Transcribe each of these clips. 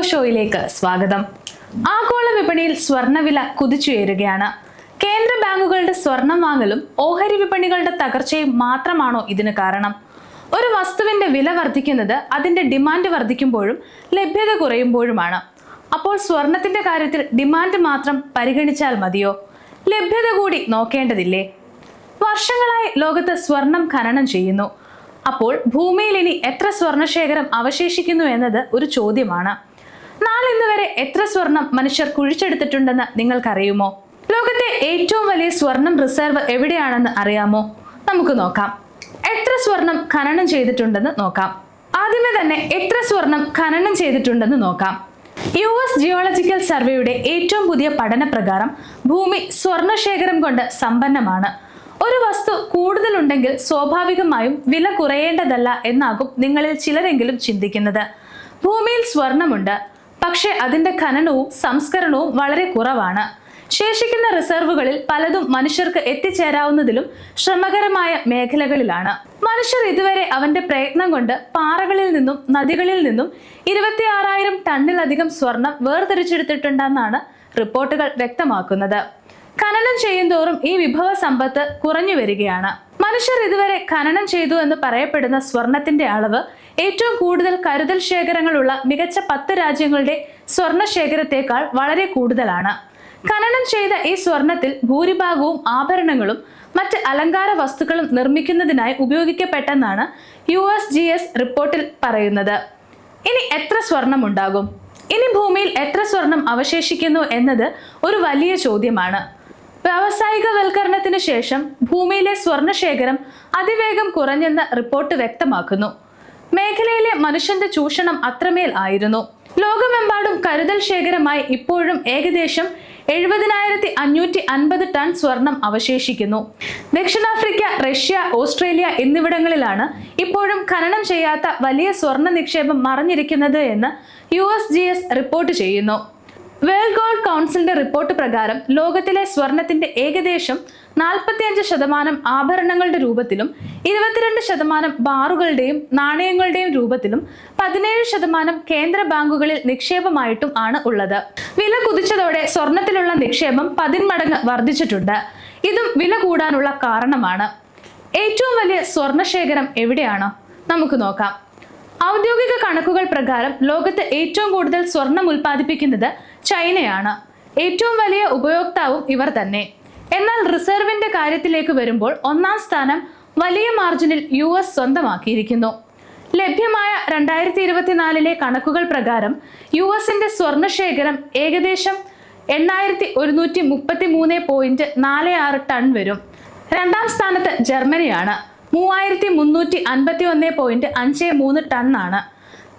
ഷോയിലേക്ക് സ്വാഗതം. ആഗോള വിപണിയിൽ സ്വർണ്ണവില കുതിച്ചുയരുകയാണ്. കേന്ദ്ര ബാങ്കുകളുടെ സ്വർണം വാങ്ങലും ഓഹരി വിപണികളുടെ തകർച്ചയും മാത്രമാണോ ഇതിന് കാരണം? ഒരു വസ്തുവിന്റെ വില വർദ്ധിക്കുന്നത് അതിന്റെ ഡിമാൻഡ് വർദ്ധിക്കുമ്പോഴും ലഭ്യത കുറയുമ്പോഴുമാണ്. അപ്പോൾ സ്വർണത്തിന്റെ കാര്യത്തിൽ ഡിമാൻഡ് മാത്രം പരിഗണിച്ചാൽ മതിയോ? ലഭ്യത കൂടി നോക്കേണ്ടതില്ലേ? വർഷങ്ങളായി ലോകത്ത് സ്വർണം ഖനനം ചെയ്യുന്നു. അപ്പോൾ ഭൂമിയിൽ ഇനി എത്ര സ്വർണ്ണശേഖരം അവശേഷിക്കുന്നു എന്നത് ഒരു ചോദ്യമാണ്. നാളിന്ന് വരെ എത്ര സ്വർണം മനുഷ്യർ കുഴിച്ചെടുത്തിട്ടുണ്ടെന്ന് നിങ്ങൾക്കറിയുമോ? ലോകത്തെ ഏറ്റവും വലിയ സ്വർണം റിസർവ് എവിടെയാണെന്ന് അറിയാമോ? നമുക്ക് നോക്കാം. എത്ര സ്വർണം ഖനനം ചെയ്തിട്ടുണ്ടെന്ന് നോക്കാം. ആദ്യമേ തന്നെ എത്ര സ്വർണം ഖനനം ചെയ്തിട്ടുണ്ടെന്ന് നോക്കാം. US ജിയോളജിക്കൽ സർവേയുടെ ഏറ്റവും പുതിയ പഠന പ്രകാരം ഭൂമി സ്വർണ്ണശേഖരം കൊണ്ട് സമ്പന്നമാണ്. ഒരു വസ്തു കൂടുതലുണ്ടെങ്കിൽ സ്വാഭാവികമായും വില കുറയേണ്ടതല്ല എന്നാകും നിങ്ങളിൽ ചിലരെങ്കിലും ചിന്തിക്കുന്നത്. ഭൂമിയിൽ സ്വർണമുണ്ട്, പക്ഷേ അതിന്റെ ഖനനവും സംസ്കരണവും വളരെ കുറവാണ്. ശേഷിക്കുന്ന റിസർവുകളിൽ പലതും മനുഷ്യർക്ക് എത്തിച്ചേരാവുന്നതിലും ശ്രമകരമായ മേഖലകളിലാണ്. മനുഷ്യർ ഇതുവരെ അവന്റെ പ്രയത്നം കൊണ്ട് പാറകളിൽ നിന്നും നദികളിൽ നിന്നും 26,000 ടണ്ണിലധികം സ്വർണം വേർതിരിച്ചെടുത്തിട്ടുണ്ടെന്നാണ് റിപ്പോർട്ടുകൾ വ്യക്തമാക്കുന്നത്. ഖനനം ചെയ്യുന്തോറും ഈ വിഭവ സമ്പത്ത് കുറഞ്ഞു വരികയാണ്. മനുഷ്യർ ഇതുവരെ ഖനനം ചെയ്തു എന്ന് പറയപ്പെടുന്ന സ്വർണത്തിന്റെ അളവ് ഏറ്റവും കൂടുതൽ കരുതൽ ശേഖരങ്ങളുള്ള മികച്ച 10 രാജ്യങ്ങളുടെ സ്വർണ്ണ ശേഖരത്തേക്കാൾ വളരെ കൂടുതലാണ്. ഖനനം ചെയ്ത ഈ സ്വർണത്തിൽ ഭൂരിഭാഗവും ആഭരണങ്ങളും മറ്റ് അലങ്കാര വസ്തുക്കളും നിർമ്മിക്കുന്നതിനായി ഉപയോഗിക്കപ്പെട്ടെന്നാണ് USGS റിപ്പോർട്ടിൽ പറയുന്നത്. ഇനി എത്ര സ്വർണം ഉണ്ടാകും? ഇനി ഭൂമിയിൽ എത്ര സ്വർണം അവശേഷിക്കുന്നു എന്നത് ഒരു വലിയ ചോദ്യമാണ്. വ്യാവസായികവൽക്കരണത്തിന് ശേഷം ഭൂമിയിലെ സ്വർണ്ണശേഖരം അതിവേഗം കുറഞ്ഞെന്ന് റിപ്പോർട്ട് വ്യക്തമാക്കുന്നു. മേഖലയിലെ മനുഷ്യന്റെ ചൂഷണം അത്രമേൽ ആയിരുന്നു. ലോകമെമ്പാടും കരുതൽ ശേഖരമായി ഇപ്പോഴും ഏകദേശം 70,550 ടൺ സ്വർണം അവശേഷിക്കുന്നു. ദക്ഷിണാഫ്രിക്ക, റഷ്യ, ഓസ്ട്രേലിയ എന്നിവിടങ്ങളിലാണ് ഇപ്പോഴും ഖനനം ചെയ്യാത്ത വലിയ സ്വർണ്ണ നിക്ഷേപം മറഞ്ഞിരിക്കുന്നത് എന്ന് USGS റിപ്പോർട്ട് ചെയ്യുന്നു. വേൾഡ് ഗോൾഡ് കൗൺസിലിന്റെ റിപ്പോർട്ട് പ്രകാരം ലോകത്തിലെ സ്വർണത്തിന്റെ ഏകദേശം 45% ആഭരണങ്ങളുടെ രൂപത്തിലും 22% ബാറുകളുടെയും നാണയങ്ങളുടെയും രൂപത്തിലും 17% കേന്ദ്ര ബാങ്കുകളിൽ നിക്ഷേപമായിട്ടും ആണ് ഉള്ളത്. വില കുതിച്ചതോടെ സ്വർണത്തിലുള്ള നിക്ഷേപം 10 മടങ്ങ് വർദ്ധിച്ചിട്ടുണ്ട്. ഇതും വില കൂടാനുള്ള കാരണമാണ്. ഏറ്റവും വലിയ സ്വർണ്ണശേഖരം എവിടെയാണ്? നമുക്ക് നോക്കാം. ഔദ്യോഗിക കണക്കുകൾ പ്രകാരം ലോകത്ത് ഏറ്റവും കൂടുതൽ സ്വർണം ഉൽപ്പാദിപ്പിക്കുന്നത് ചൈനയാണ്. ഏറ്റവും വലിയ ഉപയോക്താവും ഇവർ തന്നെ. എന്നാൽ റിസർവിന്റെ കാര്യത്തിലേക്ക് വരുമ്പോൾ ഒന്നാം സ്ഥാനം വലിയ മാർജിനിൽ US സ്വന്തമാക്കിയിരിക്കുന്നു. ലഭ്യമായ 2024 കണക്കുകൾ പ്രകാരം USന്റെ സ്വർണ്ണശേഖരം ഏകദേശം 8,133.46 ടൺ വരും. രണ്ടാം സ്ഥാനത്ത് ജർമ്മനിയാണ്. 3,351.53 ടണ്ണാണ്.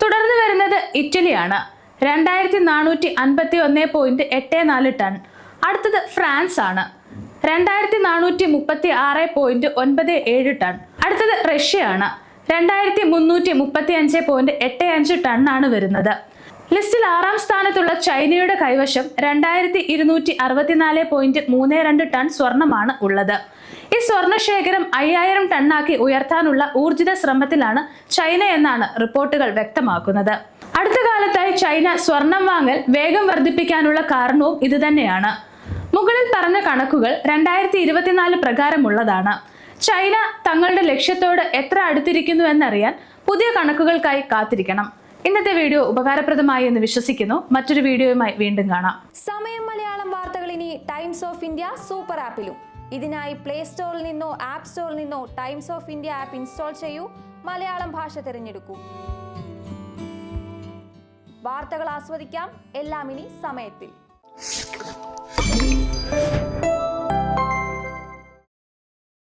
തുടർന്ന് വരുന്നത് ഇറ്റലിയാണ്. 2,451.84 ടൺ. അടുത്തത് ഫ്രാൻസ് ആണ്. 2,436.97 ടൺ. അടുത്തത് റഷ്യയാണ്. 2,335.85 ടണ്ണാണ് വരുന്നത്. ലിസ്റ്റിൽ 6ാം സ്ഥാനത്തുള്ള ചൈനയുടെ കൈവശം 2,264.32 ടൺ സ്വർണമാണ് ഉള്ളത്. ഈ സ്വർണ്ണശേഖരം 5,000 ടണ്ണാക്കി ഉയർത്താനുള്ള ഊർജിത ശ്രമത്തിലാണ് ചൈന എന്നാണ് റിപ്പോർട്ടുകൾ വ്യക്തമാക്കുന്നത്. അടുത്ത കാലത്തായി ചൈന സ്വർണം വാങ്ങൽ വേഗം വർദ്ധിപ്പിക്കാനുള്ള കാരണവും ഇതുതന്നെയാണ്. മുകളിൽ പറഞ്ഞ കണക്കുകൾ 2024 പ്രകാരമുള്ളതാണ്. ചൈന തങ്ങളുടെ ലക്ഷ്യത്തോട് എത്ര അടുത്തിരിക്കുന്നു എന്നറിയാൻ പുതിയ കണക്കുകൾക്കായി കാത്തിരിക്കണം. ഇന്നത്തെ വീഡിയോ ഉപകാരപ്രദമായി എന്ന് വിശ്വസിക്കുന്നു. മറ്റൊരു വീഡിയോയുമായി വീണ്ടും കാണാം. സമയം മലയാളം വാർത്തകൾ ഇനി ടൈംസ് ഓഫ് ഇന്ത്യ സൂപ്പർ ആപ്പിലും. ഇതിനായി പ്ലേ സ്റ്റോറിൽ നിന്നോ ആപ്പ് സ്റ്റോറിൽ നിന്നോ times of India app install ചെയ്യൂ. മലയാളം ഭാഷ തിരഞ്ഞെടുക്കൂ. വാർത്തകൾ ആസ്വദിക്കാം. എല്ലാം ഇനി സമയത്തിൽ.